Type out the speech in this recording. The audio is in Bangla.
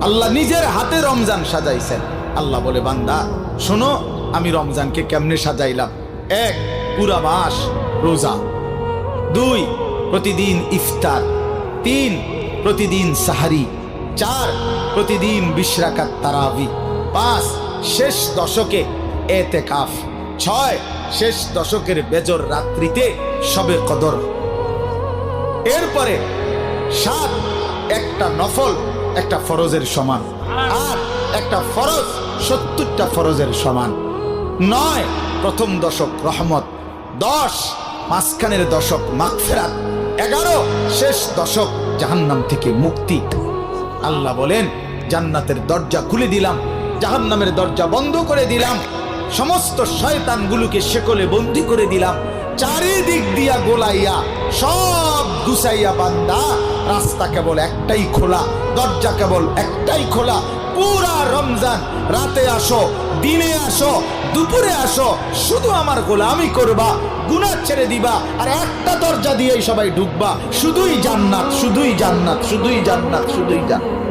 আল্লাহ নিজের হাতে রমজান সাজাইছেন। আল্লাহ বলে, বান্দা শোনো আমি রমজানকে কেমনে সাজাইলাম। 1, পুরা মাস রোজা। 2, প্রতিদিন ইফতার। 3, প্রতিদিন সাহারি। 4, প্রতিদিন 20 রাকাত তারাবি। 5, শেষ দশকে এতেকাফ। 6, শেষ দশকের বেজর রাত্রিতে শবে কদর। এরপরে 7, একটা নফল একটা ফরজের সমান। 8, একটা ফরজ 70টা ফরজের সমান। 9, প্রথম দশক রহমত। 10, মাঝখানের দশক মাগফিরাত। 11, শেষ দশক জাহান্নাম থেকে মুক্তি। আল্লাহ বলেন, জান্নাতের দরজা খুলে দিলাম, জাহান্নামের দরজা বন্ধ করে দিলাম, সমস্ত শয়তানগুলোকে শেকলে বন্দী করে দিলাম, চারিদিক দিয়া গোলাইয়া সব গুছাইয়া বান্দা রাস্তা কেবল একটাই খোলা, দরজা কেবল একটাই খোলা। পুরা রমজান রাতে আসো, দিনে আসো, দুপুরে আসো, শুধু আমার গোলামি করবা, গুনাহ ছেড়ে দিবা, আর একটা দরজা দিয়েই সবাই ঢুকবা। শুধুই জান্নাত, শুধুই জান্নাত, শুধুই জান্নাত, শুধুই জান্নাত।